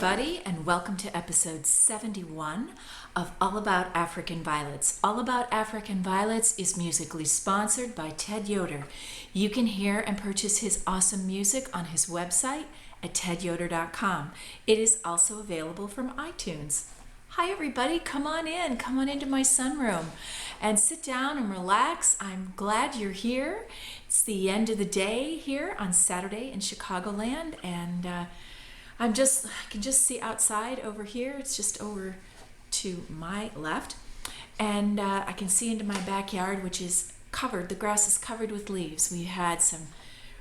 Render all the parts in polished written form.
everybody, and welcome to episode 71 of All About African Violets. All About African Violets is musically sponsored by Ted Yoder. You can hear and purchase his awesome music on his website at tedyoder.com. It is also available from iTunes. Hi everybody, come on into my sunroom and sit down and relax. I'm glad you're here. It's the end of the day here on Saturday in Chicagoland, and I can just see outside over here. It's just over to my left, and I can see into my backyard, which is covered. The grass is covered with leaves. We had some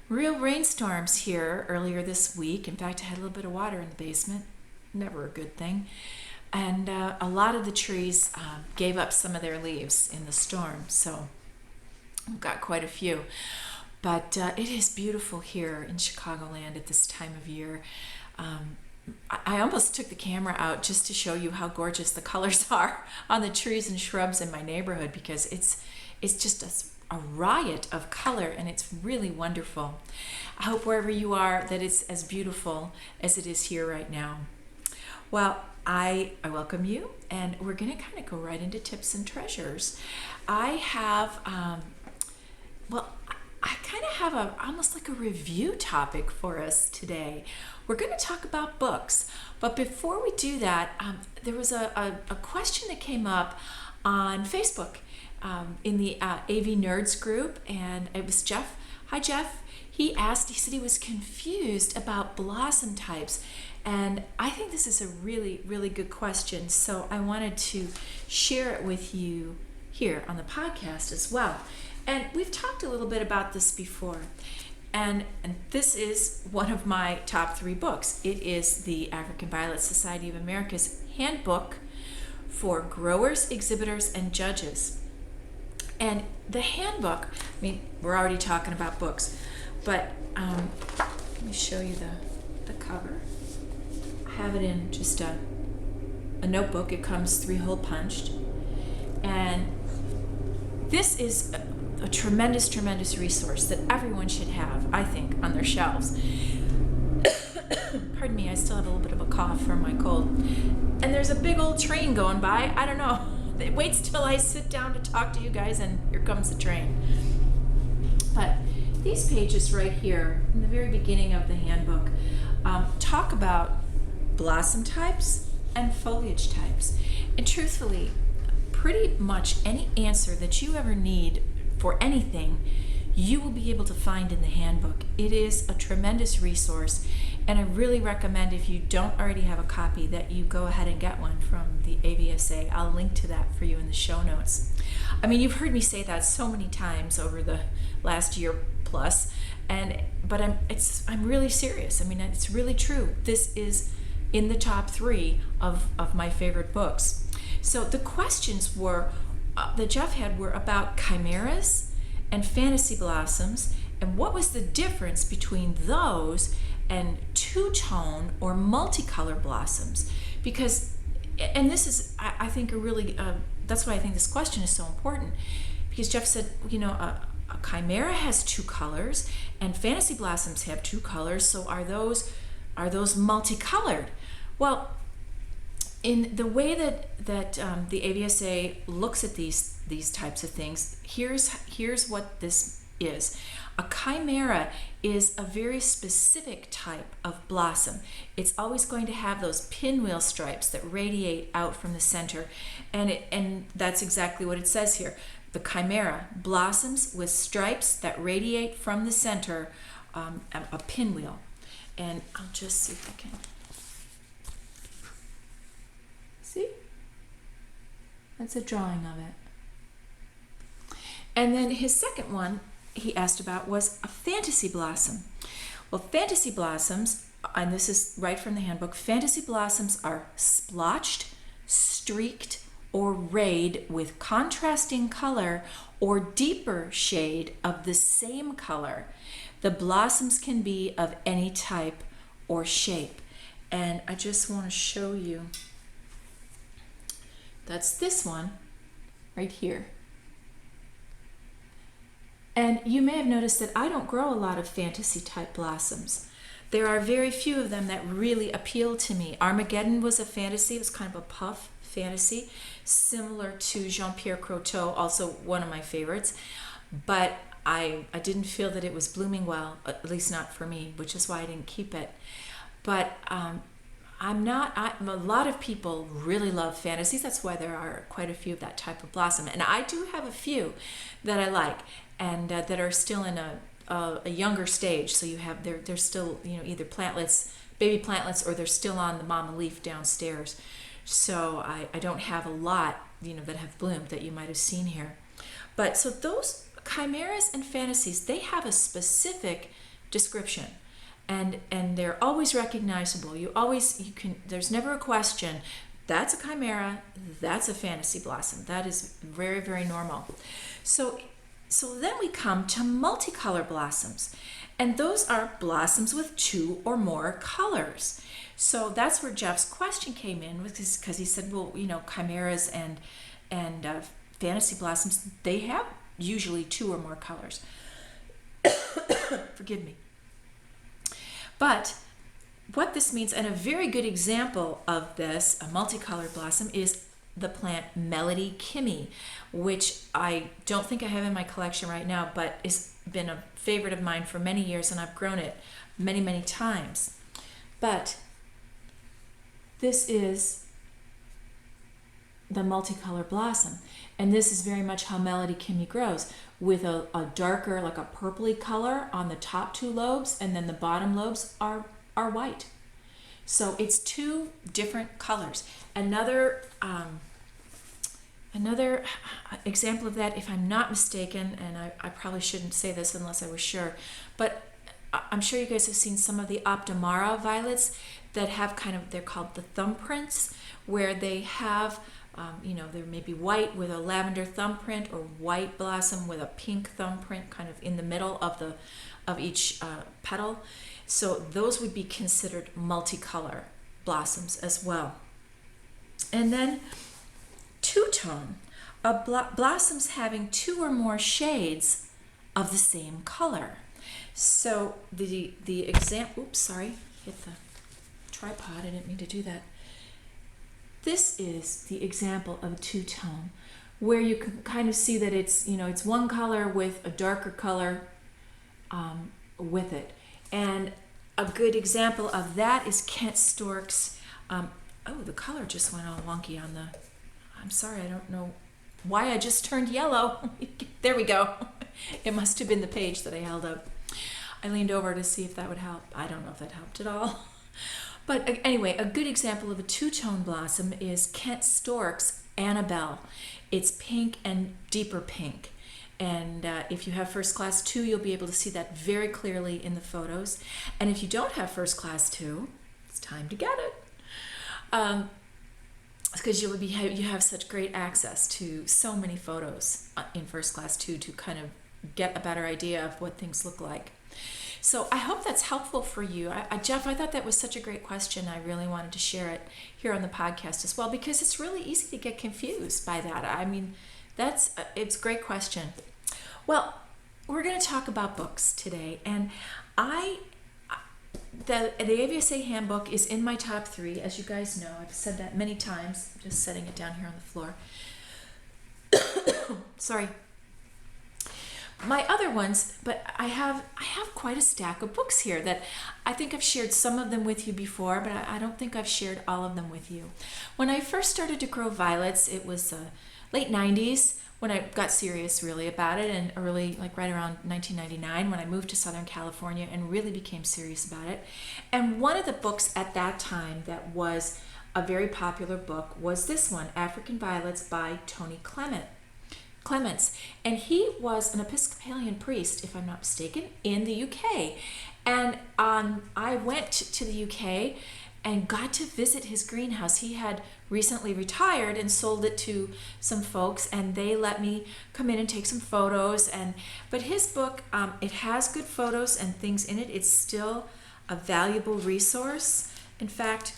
real rainstorms here earlier this week. In fact, I had a little bit of water in the basement. Never a good thing. And a lot of the trees gave up some of their leaves in the storm, so we've got quite a few. But it is beautiful here in Chicagoland at this time of year. I almost took the camera out just to show you how gorgeous the colors are on the trees and shrubs in my neighborhood, because it's just a riot of color, and it's really wonderful. I hope wherever you are that it's as beautiful as it is here right now. Well, I welcome you, and we're going to kind of go right into tips and treasures. I have, I kind of have almost like a review topic for us today. We're going to talk about books, but before we do that, there was a question that came up on Facebook in the AV Nerds group, and it was Jeff. Hi, Jeff. He said he was confused about blossom types. And I think this is a really, really good question. So I wanted to share it with you here on the podcast as well. And we've talked a little bit about this before. And this is one of my top 3 books. It is the African Violet Society of America's Handbook for Growers, Exhibitors, and Judges. And the handbook, I mean, we're already talking about books, but let me show you the cover. I have it in just a notebook. It comes 3-hole punched. And this is a tremendous, tremendous resource that everyone should have, I think, on their shelves. Pardon me, I still have a little bit of a cough from my cold. And there's a big old train going by. I don't know. It waits till I sit down to talk to you guys, and here comes the train. But these pages right here, in the very beginning of the handbook, talk about blossom types and foliage types. And truthfully, pretty much any answer that you ever need for anything, you will be able to find in the handbook. It is a tremendous resource, and I really recommend, if you don't already have a copy, that you go ahead and get one from the AVSA. I'll link to that for you in the show notes. I mean, you've heard me say that so many times over the last year plus, but I'm really serious. I mean, it's really true. This is in the top 3 of my favorite books. So the questions that Jeff had were about chimeras and fantasy blossoms, and what was the difference between those and two-tone or multicolor blossoms. Because, and this is, I think, that's why I think this question is so important, because Jeff said, a chimera has 2 colors and fantasy blossoms have 2 colors, so are those multicolored? Well, in the way that the AVSA looks at these types of things, here's what this is. A chimera is a very specific type of blossom. It's always going to have those pinwheel stripes that radiate out from the center, and that's exactly what it says here. The chimera blossoms with stripes that radiate from the center, a pinwheel. And I'll just see if I can. See? That's a drawing of it. And then his second one he asked about was a fantasy blossom. Well, fantasy blossoms, and this is right from the handbook, fantasy blossoms are splotched, streaked, or rayed with contrasting color or deeper shade of the same color. The blossoms can be of any type or shape. And I just want to show you. That's this one right here. And you may have noticed that I don't grow a lot of fantasy type blossoms. there are very few of them that really appeal to me. Armageddon was a fantasy. It was kind of a puff fantasy, similar to Jean-Pierre Croteau, also one of my favorites. But I didn't feel that it was blooming well, at least not for me, which is why I didn't keep it. But a lot of people really love fantasies. That's why there are quite a few of that type of blossom. And I do have a few that I like, and that are still in a younger stage. So they're still, either plantlets, baby plantlets, or they're still on the mama leaf downstairs. So I don't have a lot, that have bloomed that you might have seen here. But so those chimeras and fantasies, they have a specific description, and they're always recognizable. There's never a question, that's a chimera, that's a fantasy blossom. That is very, very normal. So then we come to multicolor blossoms, and those are blossoms with 2 or more colors. So that's where Jeff's question came in, because he said, well, chimeras and fantasy blossoms, they have usually 2 or more colors. Forgive me. But what this means, and a very good example of this, a multicolored blossom, is the plant Melody Kimmy, which I don't think I have in my collection right now, but has been a favorite of mine for many years, and I've grown it many, many times. But this is the multicolored blossom, and this is very much how Melody Kimmy grows, with a darker, like a purpley color on the top 2 lobes, and then the bottom lobes are white. So it's 2 different colors. Another example of that, if I'm not mistaken, and I probably shouldn't say this unless I was sure, but I'm sure you guys have seen some of the Optimara violets that have they're called the thumbprints, where they have, there may be white with a lavender thumbprint, or white blossom with a pink thumbprint kind of in the middle of each petal. So those would be considered multicolor blossoms as well. And then two-tone, blossoms having 2 or more shades of the same color. So the example, oops, sorry, hit the tripod, I didn't mean to do that. This is the example of a two-tone, where you can kind of see that it's, it's one color with a darker color with it. And a good example of that is Kent Stork's, the color just went all wonky on I'm sorry, I don't know why I just turned yellow. There we go. It must have been the page that I held up. I leaned over to see if that would help. I don't know if that helped at all. But anyway, a good example of a two-tone blossom is Kent Stork's Annabelle. It's pink and deeper pink. And if you have First Class 2, you'll be able to see that very clearly in the photos. And if you don't have First Class 2, it's time to get it. Because you have such great access to so many photos in First Class 2 to kind of get a better idea of what things look like. So I hope that's helpful for you. Jeff, I thought that was such a great question. I really wanted to share it here on the podcast as well, because it's really easy to get confused by that. I mean, it's a great question. Well, we're going to talk about books today, and the AVSA handbook is in my top 3, as you guys know. I've said that many times. I'm just setting it down here on the floor. Sorry. My other ones, but I have quite a stack of books here that I think I've shared some of them with you before, but I don't think I've shared all of them with you. When I first started to grow violets, it was late 90s when I got serious really about it, and early, like right around 1999, when I moved to Southern California and really became serious about it. And one of the books at that time that was a very popular book was this one, African Violets by Tony Clements, and he was an Episcopalian priest, if I'm not mistaken, in the UK. And I went to the UK and got to visit his greenhouse. He had recently retired and sold it to some folks, and they let me come in and take some photos. But his book, it has good photos and things in it. It's still a valuable resource. In fact,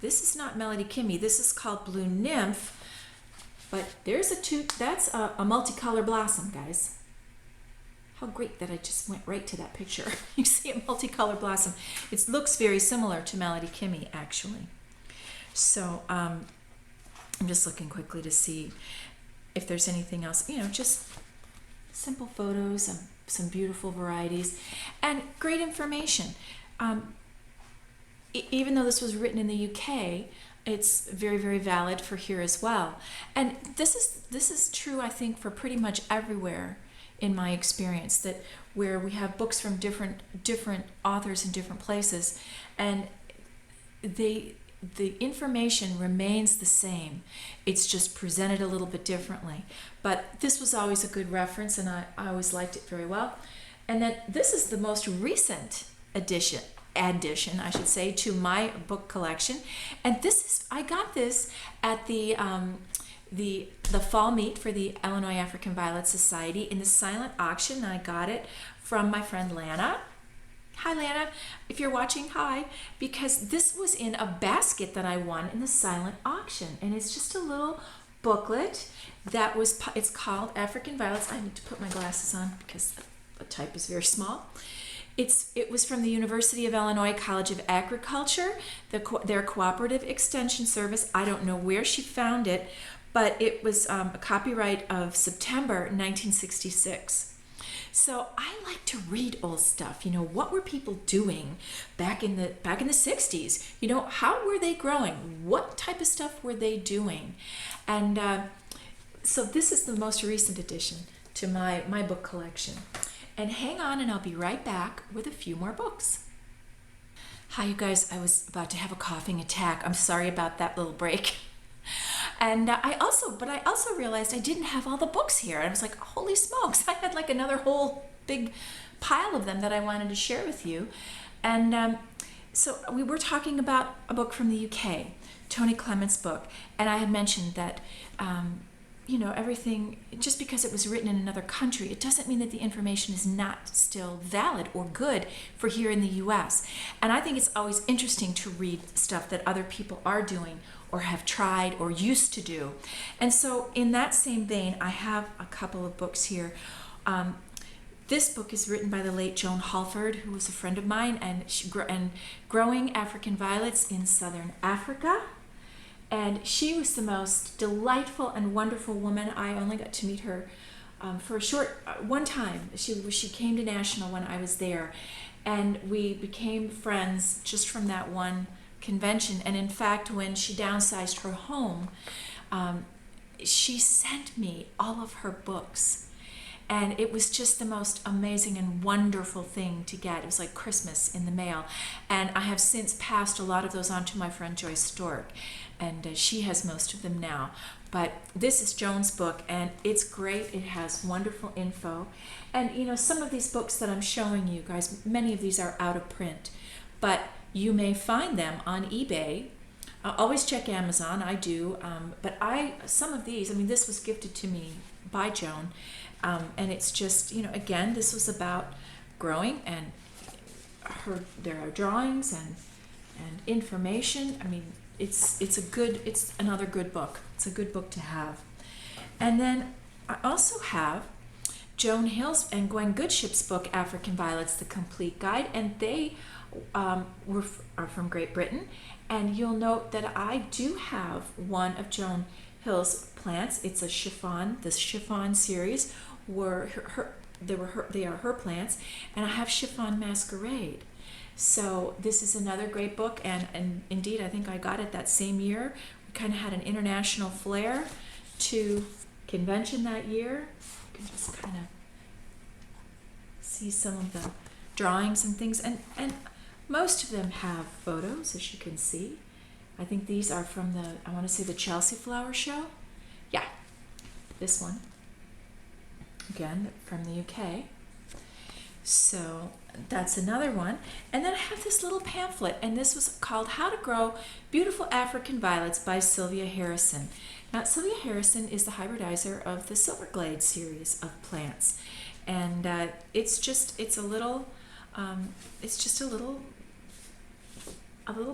this is not Melody Kimmy. This is called Blue Nymph. But that's a multicolor blossom, guys. how great that I just went right to that picture. You see a multicolored blossom. It looks very similar to Melody Kimmy, actually. So I'm just looking quickly to see if there's anything else, just simple photos, some beautiful varieties, and great information. Even though this was written in the UK, it's very, very valid for here as well. And this is true, I think, for pretty much everywhere in my experience, that where we have books from different authors in different places, and the information remains the same. It's just presented a little bit differently. But this was always a good reference, and I always liked it very well. And then this is the most recent addition, I should say, to my book collection. And I got this at the fall meet for the Illinois African Violet Society in the silent auction. I got it from my friend Lana. Hi Lana, if you're watching, hi, because this was in a basket that I won in the silent auction, and it's just a little booklet it's called African Violets. I need to put my glasses on because the type is very small. It was from the University of Illinois College of Agriculture, their cooperative extension service. I don't know where she found it, but it was a copyright of September 1966. So I like to read old stuff. What were people doing back in the 60s? How were they growing? What type of stuff were they doing? And so this is the most recent addition to my book collection. And hang on, and I'll be right back with a few more books. Hi, you guys. I was about to have a coughing attack. I'm sorry about that little break. And I also realized I didn't have all the books here. I was like, holy smokes, I had like another whole big pile of them that I wanted to share with you. And so we were talking about a book from the UK, Tony Clement's book. And I had mentioned that, everything, just because it was written in another country, it doesn't mean that the information is not still valid or good for here in the US. And I think it's always interesting to read stuff that other people are doing or have tried or used to do. And so in that same vein, I have a couple of books here. This book is written by the late Joan Halford, who was a friend of mine, and Growing African Violets in Southern Africa. And she was the most delightful and wonderful woman. I only got to meet her for a short one time. She came to National when I was there, and we became friends just from that one convention. And in fact, when she downsized her home, she sent me all of her books. And it was just the most amazing and wonderful thing to get. It was like Christmas in the mail. And I have since passed a lot of those on to my friend Joyce Stork. And she has most of them now. But this is Joan's book, and it's great. It has wonderful info. And some of these books that I'm showing you guys, many of these are out of print. But you may find them on eBay. Always check Amazon, I do. But some of these, this was gifted to me by Joan. And it's just, again, this was about growing, and there are drawings and information. It's another good book. It's a good book to have. And then I also have Joan Hill's and Gwen Goodship's book, African Violets, The Complete Guide, and they are from Great Britain. And you'll note that I do have one of Joan Hill's plants. It's a chiffon. The chiffon series they are her plants, and I have Chiffon Masquerade. So this is another great book, and indeed I think I got it that same year. We kind of had an international flair to convention that year. You can just kind of see some of the drawings and things, and most of them have photos, as you can see. I think these are from the Chelsea Flower Show. Yeah, this one. Again, from the UK. So that's another one. And then I have this little pamphlet, and this was called How to Grow Beautiful African Violets by Sylvia Harrison. Now, Sylvia Harrison is the hybridizer of the Silverglade series of plants. And it's a little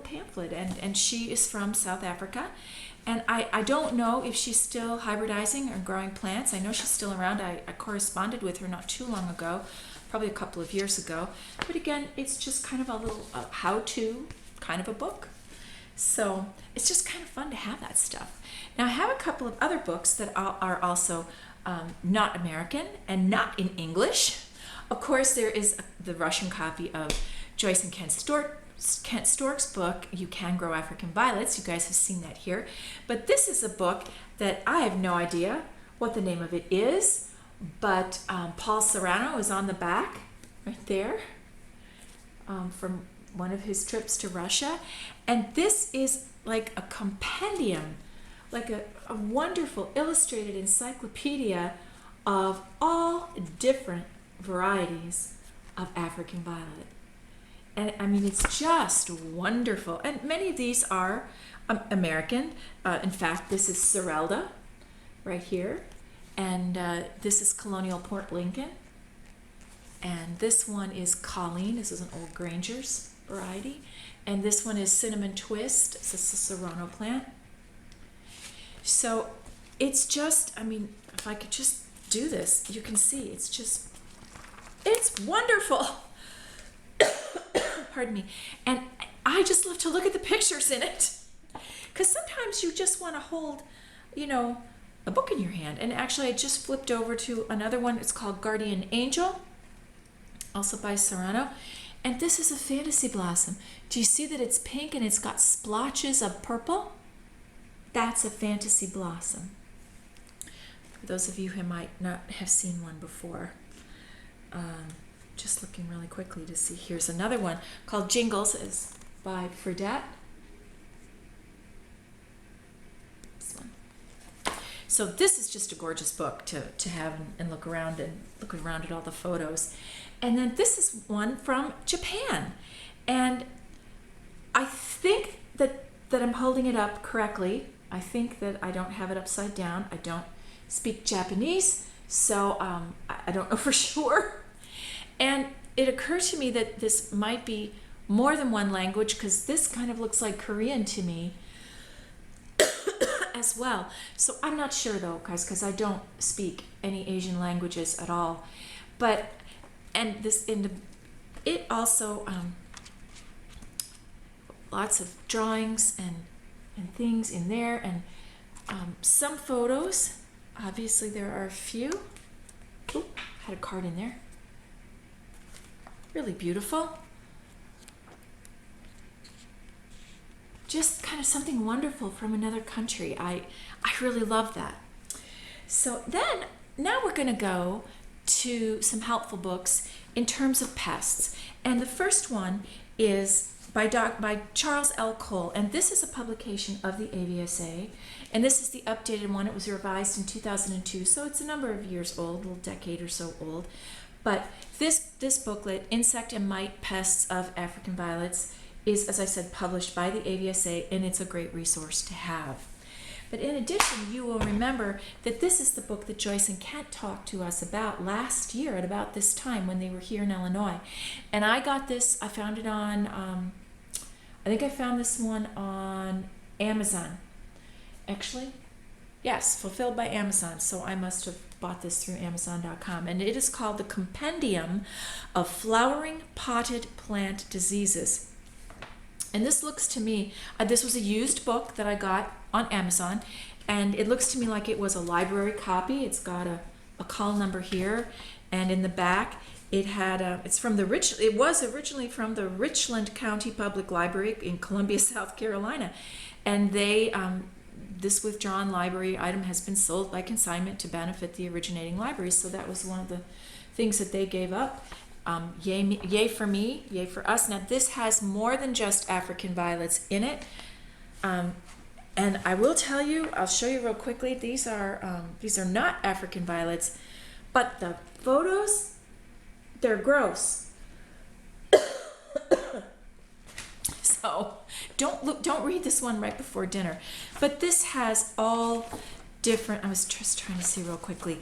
pamphlet, and she is from South Africa, And I don't know if she's still hybridizing or growing plants. I know she's still around. I corresponded with her not too long ago, probably a couple of years ago. But again, it's just kind of a little how-to kind of a book. So it's just kind of fun to have that stuff. Now I have a couple of other books that are also not American and not in English. Of course, there is the Russian copy of Joyce and Kent Stork's book, You Can Grow African Violets. You guys have seen that here. But this is a book that I have no idea what the name of it is, but Paul Serrano is on the back right there from one of his trips to Russia. And this is like a compendium, like a wonderful illustrated encyclopedia of all different varieties of African violet. And I mean, it's just wonderful. And many of these are American. In fact, this is Serelda right here. And this is Colonial Port Lincoln. And this one is Colleen. This is an old Granger's variety. And this one is Cinnamon Twist. It's a Serrano plant. So it's just, I mean, if I could just do this, you can see it's wonderful. Pardon me. And I just love to look at the pictures in it. Because sometimes you just want to hold, a book in your hand. And actually, I just flipped over to another one. It's called Guardian Angel, also by Serrano. And this is a fantasy blossom. Do you see that it's pink and it's got splotches of purple? That's a fantasy blossom. For those of you who might not have seen one before. Just looking really quickly to see. Here's another one called Jingles. It's by Fredette. This one. So this is just a gorgeous book to have and look around at all the photos. And then this is one from Japan. And I think that I'm holding it up correctly. I think that I don't have it upside down. I don't speak Japanese, so I don't know for sure. And it occurred to me that this might be more than one language, because this kind of looks like Korean to me as well. So I'm not sure though, guys, because I don't speak any Asian languages at all. But it also lots of drawings and things in there, and some photos. Obviously there are a few. Ooh, had a card in there. Really beautiful. Just kind of something wonderful from another country. I really love that. So then, now we're going to go to some helpful books in terms of pests. And the first one is by Charles L. Cole, and this is a publication of the AVSA, and this is the updated one. It was revised in 2002, so it's a number of years old, a little decade or so old. But this booklet, Insect and Mite Pests of African Violets, is, as I said, published by the AVSA, and it's a great resource to have. But in addition, you will remember that this is the book that Joyce and Kent talked to us about last year at about this time when they were here in Illinois. And I got this, I found it on, I think I found this one on Amazon. Actually, yes, fulfilled by Amazon. So I must have bought this through Amazon.com. And it is called The Compendium of Flowering Potted Plant Diseases. And this looks to me, this was a used book that I got on Amazon, and it looks to me like it was a library copy. It's got a call number here, and in the back it had it was originally from the Richland County Public Library in Columbia, South Carolina, and they this withdrawn library item has been sold by consignment to benefit the originating library. So that was one of the things that they gave up. Yay for me, yay for us. Now this has more than just African violets in it. And I will tell you, I'll show you real quickly, these are not African violets, but the photos, they're gross. So don't read this one right before dinner. But this has all different, I was just trying to see real quickly,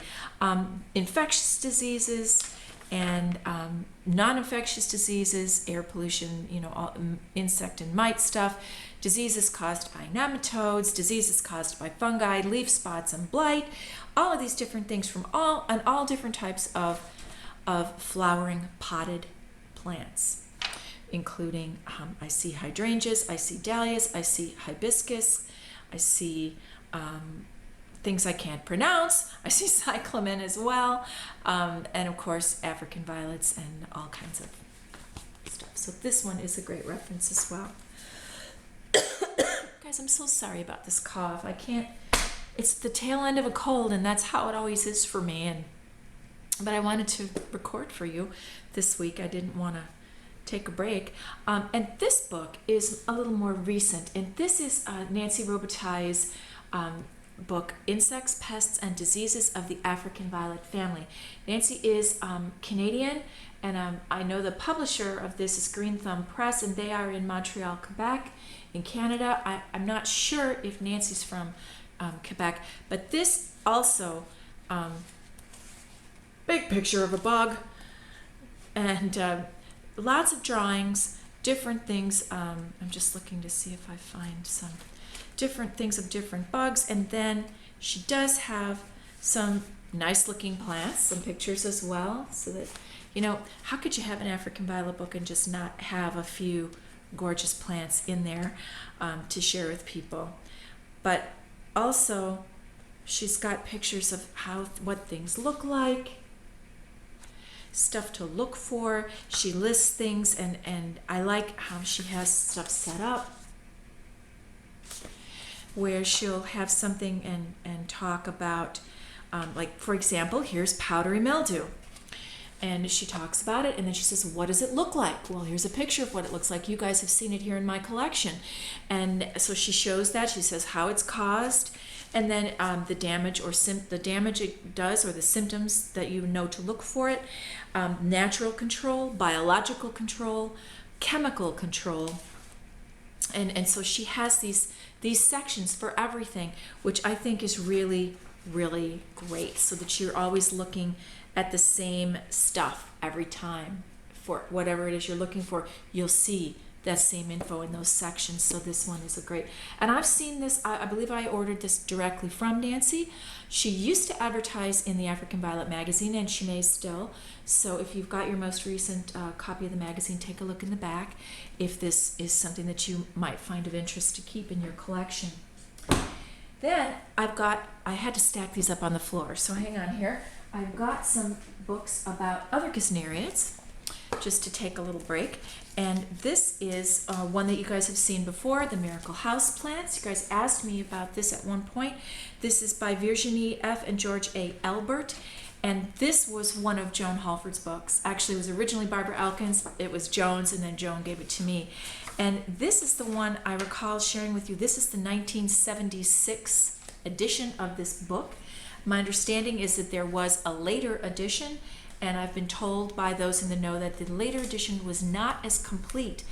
infectious diseases and non-infectious diseases, air pollution, all insect and mite stuff, diseases caused by nematodes, diseases caused by fungi, leaf spots and blight, all of these different things from all different types of flowering potted plants, including I see hydrangeas, I see dahlias, I see hibiscus, I see things I can't pronounce. I see cyclamen as well, and of course African violets and all kinds of stuff. So this one is a great reference as well. Guys, I'm so sorry about this cough. I can't. It's the tail end of a cold, and that's how it always is for me. But I wanted to record for you this week. I didn't want to take a break. And this book is a little more recent, and this is Nancy Robitaille's book, Insects, Pests, and Diseases of the African Violet Family. Nancy is Canadian, and I know the publisher of this is Green Thumb Press, and they are in Montreal, Quebec, in Canada. I'm not sure if Nancy's from Quebec, but this also, big picture of a bug, and lots of drawings, different things. I'm just looking to see if I find some different things of different bugs, and then she does have some nice looking plants, some pictures as well, so that, you know, how could you have an African violet book and just not have a few gorgeous plants in there to share with people? But also she's got pictures of what things look like, stuff to look for. She lists things, and I like how she has stuff set up where she'll have something and talk about, like, for example, here's powdery mildew. And she talks about it, and then she says, what does it look like? Well, here's a picture of what it looks like. You guys have seen it here in my collection. And so she shows that. She says how it's caused, and then the damage the damage it does, or the symptoms that you know to look for it, natural control, biological control, chemical control. And so she has these sections for everything, which I think is really, really great, so that you're always looking at the same stuff every time. For whatever it is you're looking for, you'll see that same info in those sections. So this one is a great, and I've seen this, I believe I ordered this directly from Nancy. She used to advertise in the African Violet magazine, and she may still. So if you've got your most recent copy of the magazine, take a look in the back if this is something that you might find of interest to keep in your collection. Then I had to stack these up on the floor, so hang on here. I've got some books about other gesneriads, just to take a little break. And this is one that you guys have seen before, the Miracle House Plants. You guys asked me about this at one point. This is by Virginie F. and George A. Elbert. And this was one of Joan Halford's books. Actually, it was originally Barbara Elkins. It was Joan's, and then Joan gave it to me. And this is the one I recall sharing with you. This is the 1976 edition of this book. My understanding is that there was a later edition, and I've been told by those in the know that the later edition was not as complete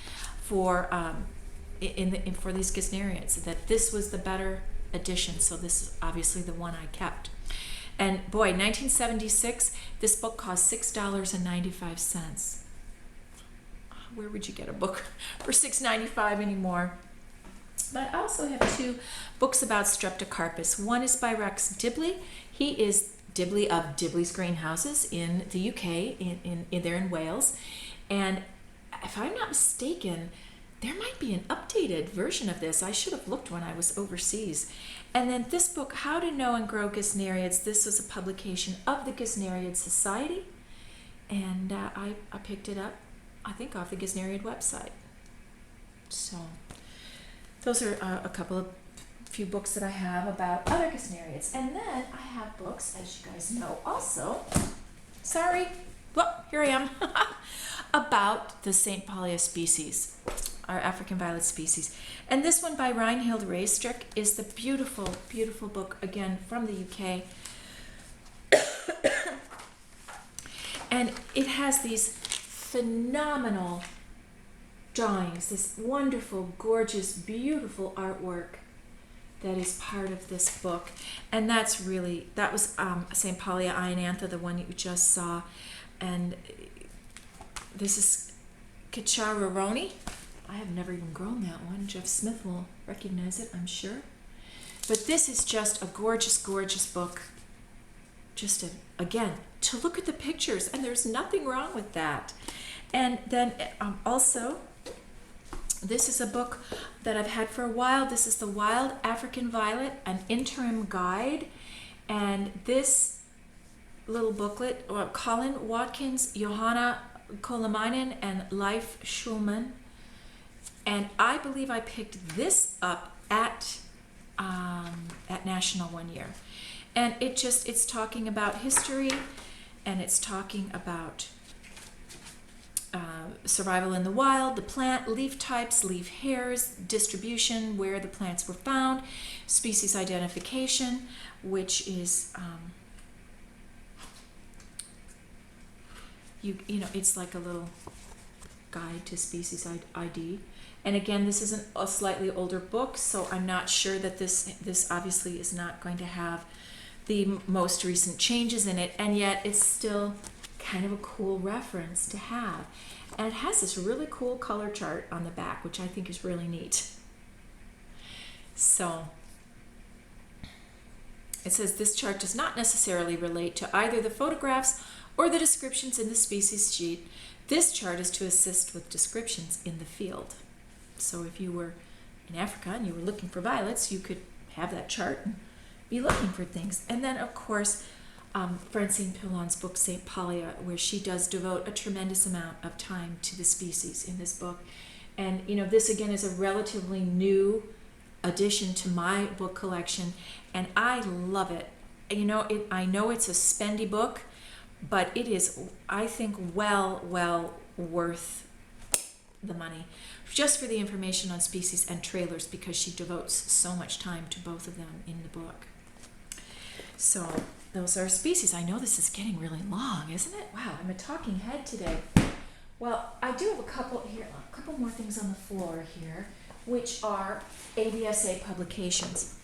for for these gesneriads, that this was the better edition. So this is obviously the one I kept. And boy, 1976, this book cost $6.95. Where would you get a book for $6.95 anymore? But I also have two books about Streptocarpus. One is by Rex Dibley. He is Dibley of Dibley's Greenhouses in the UK, there in Wales. And if I'm not mistaken, there might be an updated version of this. I should have looked when I was overseas. And then this book, How to Know and Grow Gesneriads, this was a publication of the Gesneriad Society. And I picked it up, I think, off the Gesneriad website. So those are a few books that I have about other gesneriads. And then I have books, as you guys know, also, well, here I am, about the St. Paulia species, our African violet species. And this one by Reinhild Raystrick is the beautiful, beautiful book, again, from the UK. And it has these phenomenal drawings, this wonderful, gorgeous, beautiful artwork that is part of this book. And that was St. Paulia Ionantha, the one you just saw. And this is Kicharoroni, I have never even grown that one. Jeff Smith will recognize it, I'm sure. But this is just a gorgeous, gorgeous book. Just, again, to look at the pictures, and there's nothing wrong with that. And then also, this is a book that I've had for a while. This is The Wild African Violet, an interim guide. And this little booklet, Colin Watkins, Johanna Kolemainen, and Leif Schulman. And I believe I picked this up at National one year. And it's talking about history, and it's talking about survival in the wild, the plant, leaf types, leaf hairs, distribution, where the plants were found, species identification, which is, it's like a little guide to species ID. And again, this is a slightly older book, so I'm not sure that this obviously is not going to have the most recent changes in it, and yet it's still kind of a cool reference to have. And it has this really cool color chart on the back, which I think is really neat. So it says this chart does not necessarily relate to either the photographs or the descriptions in the species sheet. This chart is to assist with descriptions in the field. So if you were in Africa and you were looking for violets, you could have that chart and be looking for things. And then, of course, Francine Pillon's book, St. Palia, where she does devote a tremendous amount of time to the species in this book. And, this again is a relatively new addition to my book collection, and I love it. I know it's a spendy book, but it is, I think, well worth the money, just for the information on species and trailers, because she devotes so much time to both of them in the book. So those are species. I know this is getting really long, isn't it? Wow, I'm a talking head today. Well, I do have a couple more things on the floor here, which are AVSA publications.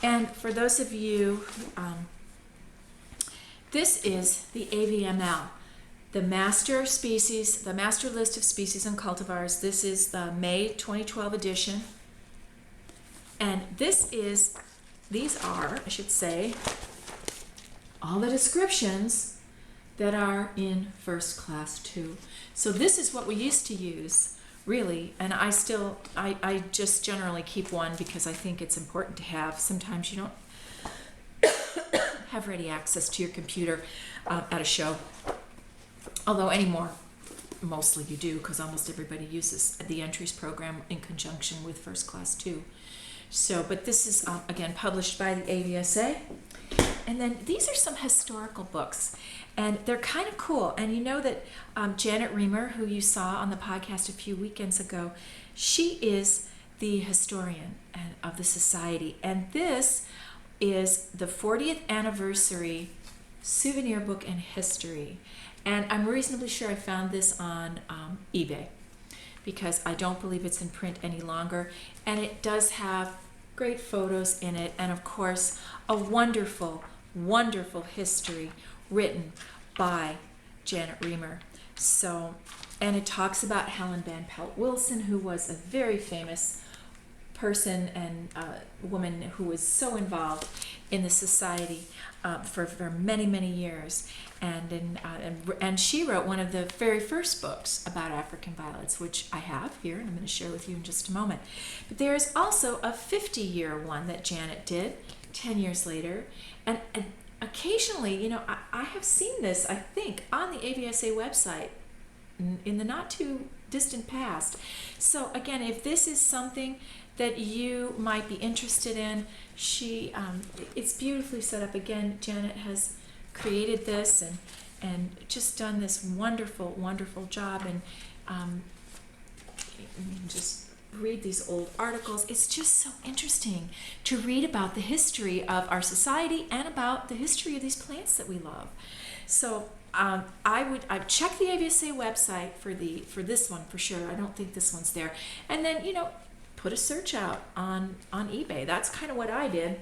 And for those of you, this is the AVML, the master list of species and cultivars. This is the May 2012 edition. And these are, I should say, all the descriptions that are in First Class 2. So this is what we used to use, really, and I just generally keep one because I think it's important to have. Sometimes you don't have ready access to your computer at a show, although anymore mostly you do, because almost everybody uses the entries program in conjunction with First Class 2. So, but this is, again, published by the AVSA. And then these are some historical books, and they're kind of cool. And you know that Janet Reamer, who you saw on the podcast a few weekends ago, she is the historian of the Society. And this is the 40th anniversary souvenir book and history. And I'm reasonably sure I found this on eBay, because I don't believe it's in print any longer. And it does have great photos in it, and of course a wonderful, wonderful history written by Janet Reamer. So, and it talks about Helen Van Pelt Wilson, who was a very famous person and woman who was so involved in the Society for many, many years. And she wrote one of the very first books about African violets, which I have here, and I'm going to share with you in just a moment. But there is also a 50-year one that Janet did 10 years later. And occasionally, I have seen this, I think, on the AVSA website in the not too distant past. So again, if this is something that you might be interested in, it's beautifully set up. Again, Janet has created this and just done this wonderful, wonderful job. And just read these old articles. It's just so interesting to read about the history of our society and about the history of these plants that we love. So I'd check the AVSA website for this one for sure. I don't think this one's there. And then, put a search out on eBay. That's kind of what I did.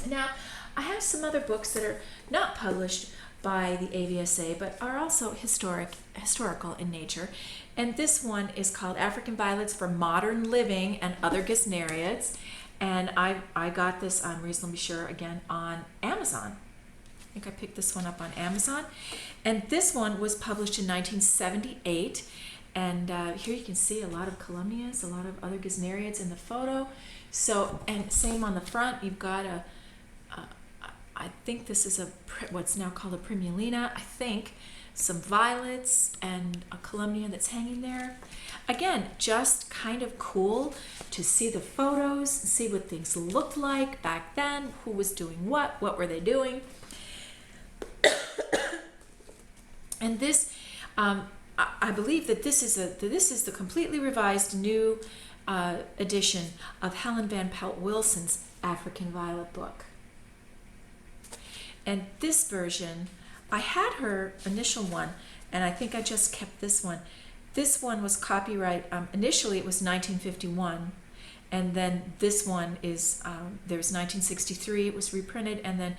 Now, I have some other books that are not published by the AVSA, but are also historical in nature. And this one is called African Violets for Modern Living and Other Gesneriads. And I got this, I'm reasonably sure, again, on Amazon. I think I picked this one up on Amazon. And this one was published in 1978. And here you can see a lot of calumnias, a lot of other Gesneriads in the photo. So, and same on the front, you've got I think this is what's now called a primulina, I think, some violets and a calumnia that's hanging there. Again, just kind of cool to see the photos, see what things looked like back then, who was doing what were they doing. And this, I believe that this is the completely revised new edition of Helen Van Pelt Wilson's African Violet book. And this version, I had her initial one, and I think I just kept this one. This one was copyright, initially it was 1951, and then this one is, there's 1963, it was reprinted, and then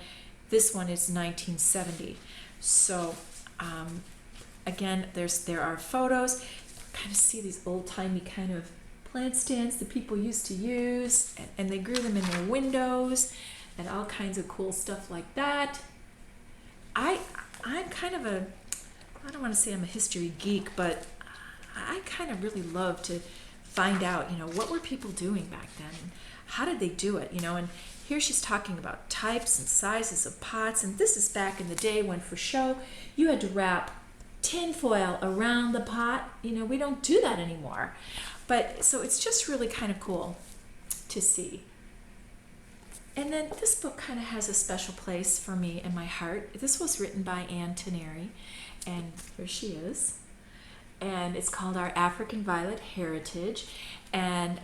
this one is 1970. So, again, there are photos. Kind of see these old-timey kind of plant stands that people used to use, and they grew them in their windows, and all kinds of cool stuff like that. I'm kind of I don't want to say I'm a history geek, but I kind of really love to find out, what were people doing back then? And how did they do it? And here she's talking about types and sizes of pots, and this is back in the day when, for show, you had to wrap tin foil around the pot. We don't do that anymore. But so it's just really kind of cool to see. And then this book kind of has a special place for me in my heart. This was written by Anne Tenary, and here she is. And it's called Our African Violet Heritage. And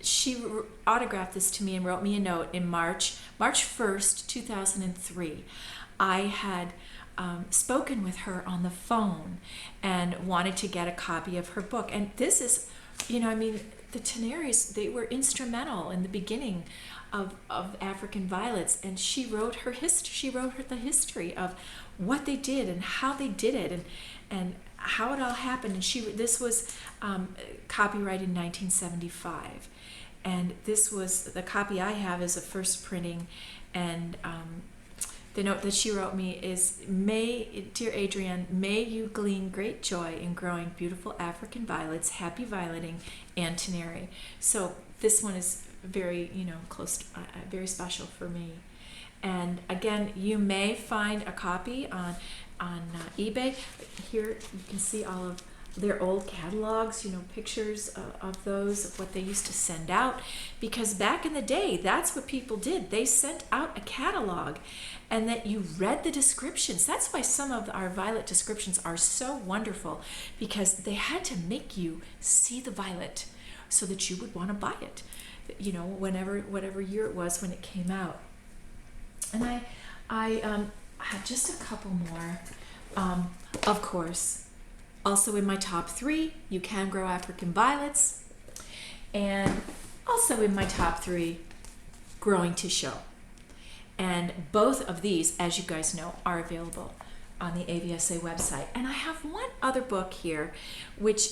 she autographed this to me and wrote me a note in March 1st, 2003. I had spoken with her on the phone and wanted to get a copy of her book. And this is, the Tenaries, they were instrumental in the beginning of African Violets, and she wrote her history. She wrote the history of what they did and how they did it, and how it all happened. And this was copyrighted in 1975, and this was the copy I have is a first printing, and the note that she wrote me is, Dear Adrienne, may you glean great joy in growing beautiful African violets. Happy violeting, Anne Tenary. So this one is very, close, very special for me. And again, you may find a copy on eBay. Here you can see all of their old catalogs, pictures of those, of what they used to send out. Because back in the day, that's what people did. They sent out a catalog, and that you read the descriptions. That's why some of our violet descriptions are so wonderful, because they had to make you see the violet so that you would want to buy it, whatever year it was when it came out. And I have just a couple more. Of course, also in my top 3, You Can Grow African Violets, and also in my top 3, Growing to Show. And both of these, as you guys know, are available on the AVSA website. And I have one other book here, which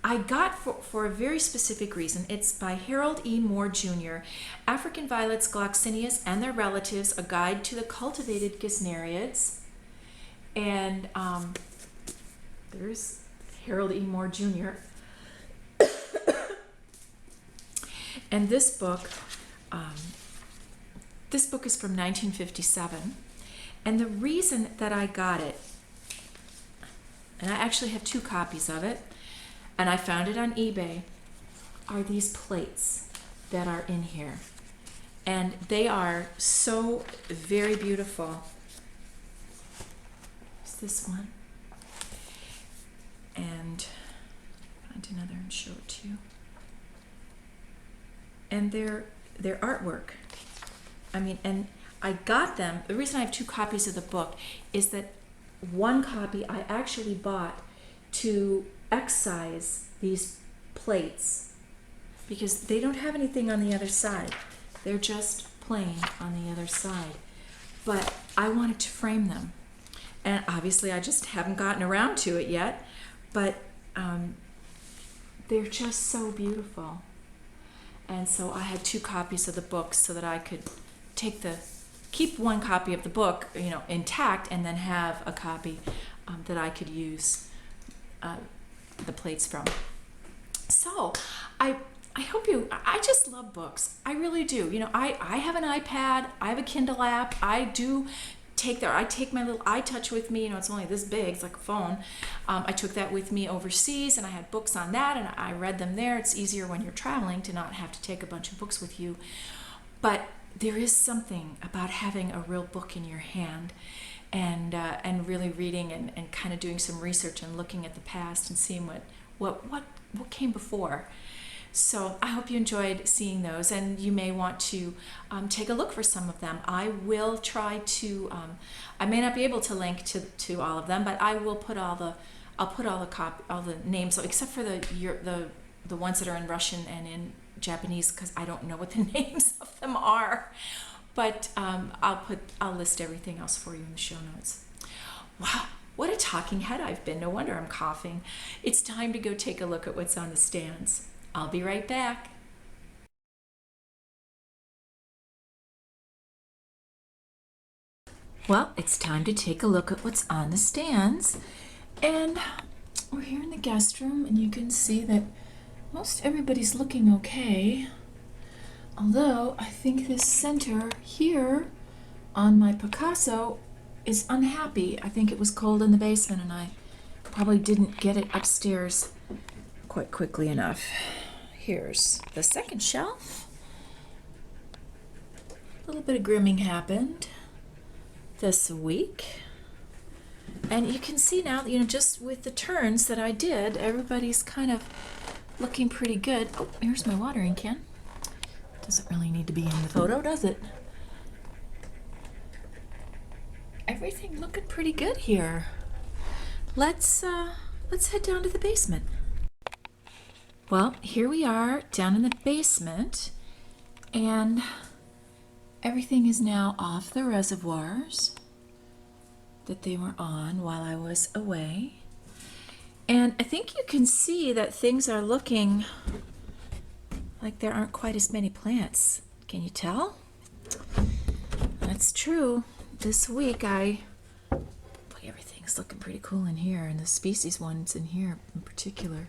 I got for a very specific reason. It's by Harold E. Moore Jr., African Violets, Gloxinias, and Their Relatives, A Guide to the Cultivated Gesneriads. And there's Harold E. Moore Jr. And this book is from 1957. And the reason that I got it, and I actually have 2 copies of it, and I found it on eBay, are these plates that are in here. And they are so very beautiful. It's this one. And find another and show it to you. And their artwork. And I got them, the reason I have 2 copies of the book is that one copy I actually bought to excise these plates, because they don't have anything on the other side. They're just plain on the other side. But I wanted to frame them. And obviously I just haven't gotten around to it yet, but they're just so beautiful. And so I had 2 copies of the books so that I could keep 1 copy of the book, intact, and then have a copy that I could use the plates from. So I just love books. I really do. I have an iPad, I have a Kindle app. I take my little iTouch with me. It's only this big, it's like a phone. I took that with me overseas, and I had books on that, and I read them there. It's easier when you're traveling to not have to take a bunch of books with you. But there is something about having a real book in your hand, and really reading and kind of doing some research and looking at the past and seeing what came before. So I hope you enjoyed seeing those, and you may want to take a look for some of them. I will try to. I may not be able to link to all of them, but I will put all the names, except for the ones that are in Russian and in Japanese, because I don't know what the names of them are. But I'll list everything else for you in the show notes. Wow. What a talking head I've been. No wonder I'm coughing. It's time to go take a look at what's on the stands. I'll be right back. Well, it's time to take a look at what's on the stands. And we're here in the guest room, and you can see that most everybody's looking okay. Although I think this center here on my Picasso is unhappy. I think it was cold in the basement, and I probably didn't get it upstairs quite quickly enough. Here's the second shelf. A little bit of grooming happened this week. And you can see now, just with the turns that I did, everybody's kind of looking pretty good. Oh, here's my watering can. Doesn't really need to be in the photo, does it? Everything looking pretty good here. Let's head down to the basement. Well, here we are down in the basement, and everything is now off the reservoirs that they were on while I was away. And I think you can see that things are looking like there aren't quite as many plants. Can you tell? That's true. This week boy, everything's looking pretty cool in here, and the species ones in here in particular.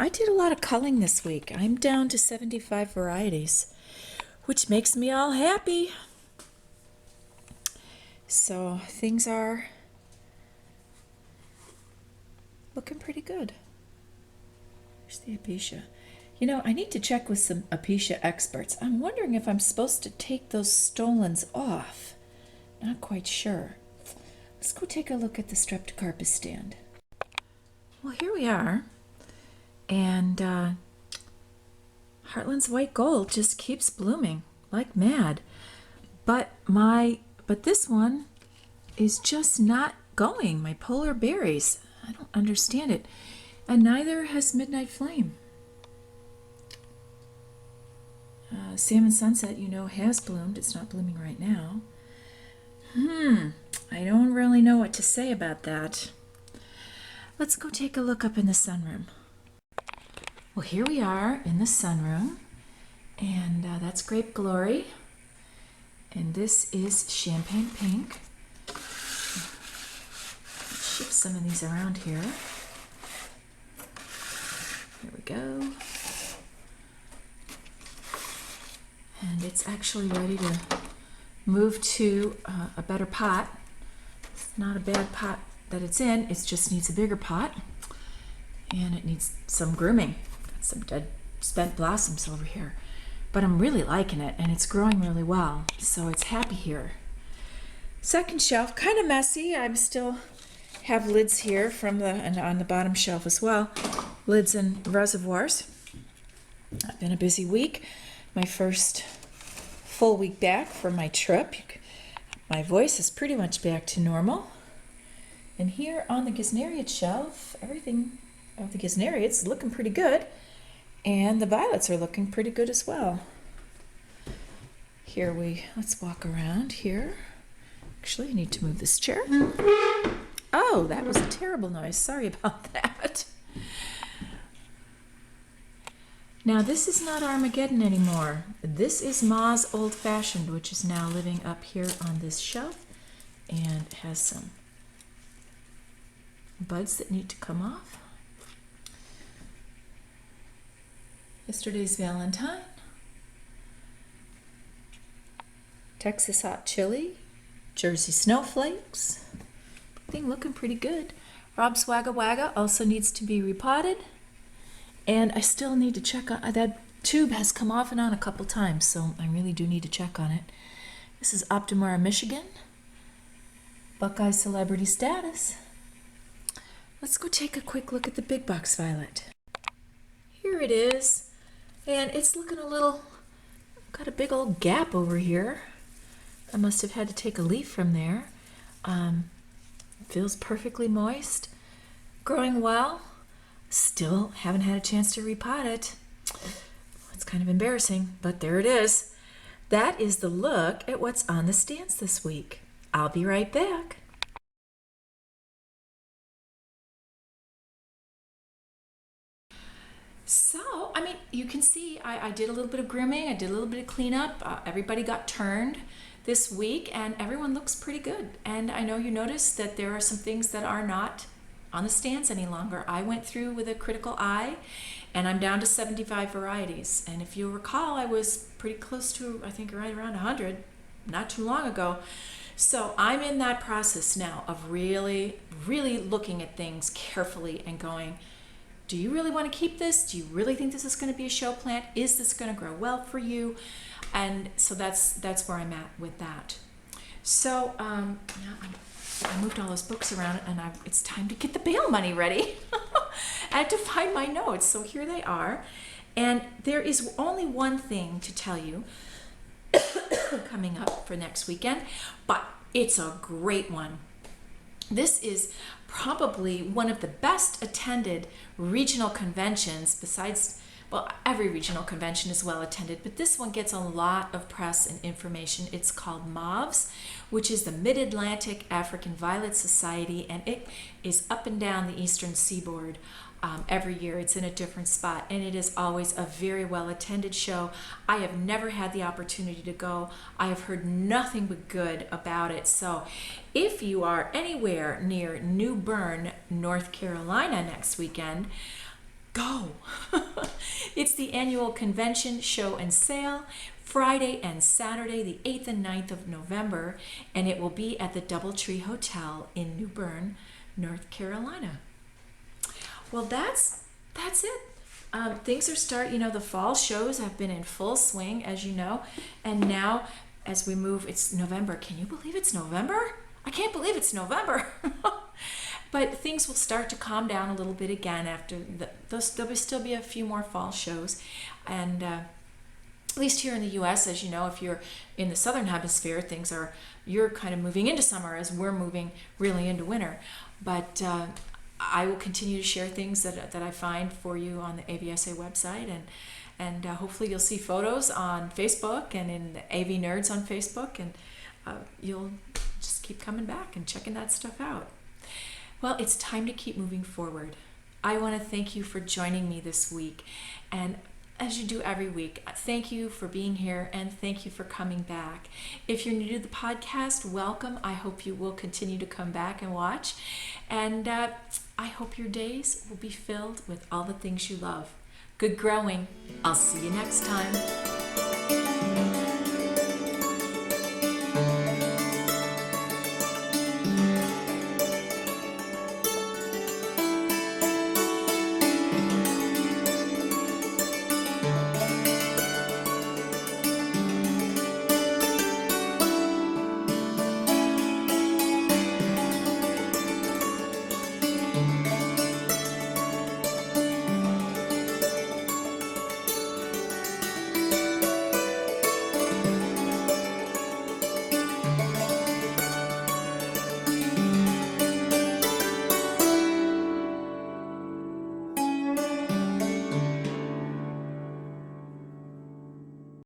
I did a lot of culling this week. I'm down to 75 varieties, which makes me all happy. So things are looking pretty good. There's the Apiaceae. I need to check with some Apiaceae experts. I'm wondering if I'm supposed to take those stolons off. Not quite sure. Let's go take a look at the Streptocarpus stand. Well, here we are. And Heartland's white gold just keeps blooming like mad. But this one is just not going. My polar berries. I don't understand it. And neither has Midnight Flame. Salmon Sunset, has bloomed. It's not blooming right now. I don't really know what to say about that. Let's go take a look up in the sunroom. Well, here we are in the sunroom, and that's Grape Glory, and this is Champagne Pink. Shift some of these around here. Here we go. And it's actually ready to move to a better pot. It's not a bad pot that it's in, it just needs a bigger pot, and it needs some grooming. Got some dead spent blossoms over here, but I'm really liking it, and it's growing really well, so it's happy here. Second shelf, kind of messy. I still have lids here and on the bottom shelf as well, lids and reservoirs. It's been a busy week. My first full week back from my trip. My voice is pretty much back to normal. And here on the Gesneriad shelf, everything of the Gesneriads is looking pretty good. And the violets are looking pretty good as well. Let's walk around here. Actually, I need to move this chair. Oh, that was a terrible noise. Sorry about that. Now, this is not Armageddon anymore. This is Ma's Old Fashioned, which is now living up here on this shelf and has some buds that need to come off. Yesterday's Valentine. Texas Hot Chili. Jersey Snowflakes. Thing looking pretty good. Rob's Wagga Wagga also needs to be repotted. And I still need to check on that tube has come off and on a couple times, so I really do need to check on it. This is Optimara, Michigan. Buckeye Celebrity Status. Let's go take a quick look at the big box violet. Here it is, and it's looking a little, got a big old gap over here. I must have had to take a leaf from there. Feels perfectly moist, growing well. Still haven't had a chance to repot it. It's kind of embarrassing, but there it is. That is the look at what's on the stands this week. I'll be right back. So, I mean, you can see I did a little bit of grooming. I did a little bit of cleanup. Everybody got turned this week, and everyone looks pretty good. And I know you noticed that there are some things that are not on the stands any longer. I went through with a critical eye, and I'm down to 75 varieties. And if you recall, I was pretty close to, I think, right around 100 not too long ago. So I'm in that process now of really, really looking at things carefully and going, do you really want to keep this? Do you really think this is going to be a show plant? Is this going to grow well for you? And so that's where I'm at with that. So now I moved all those books around, and it's time to get the bail money ready. I had to find my notes, so here they are. And there is only one thing to tell you coming up for next weekend, but it's a great one. This is probably one of the best attended regional conventions besides, well, every regional convention is well attended, but this one gets a lot of press and information. It's called MAVS, which is the Mid-Atlantic African Violet Society, and it is up and down the eastern seaboard every year. It's in a different spot, and it is always a very well attended show. I have never had the opportunity to go. I have heard nothing but good about it. So if you are anywhere near New Bern, North Carolina next weekend, go. It's the annual convention, show, and sale, Friday and Saturday, the 8th and 9th of November, and it will be at the Doubletree Hotel in New Bern, North Carolina. Well, that's it. Things are the fall shows have been in full swing, as you know, and now as we move, it's November. Can you believe it's November? I can't believe it's November. But things will start to calm down a little bit again after there'll still be a few more fall shows. And at least here in the U.S., as you know, if you're in the southern hemisphere, you're kind of moving into summer as we're moving really into winter. But I will continue to share things that I find for you on the AVSA website, and hopefully you'll see photos on Facebook and in the AV Nerds on Facebook, and you'll just keep coming back and checking that stuff out. Well, it's time to keep moving forward. I want to thank you for joining me this week, and as you do every week, thank you for being here, and thank you for coming back. If you're new to the podcast, welcome. I hope you will continue to come back and watch, and I hope your days will be filled with all the things you love. Good growing. I'll see you next time.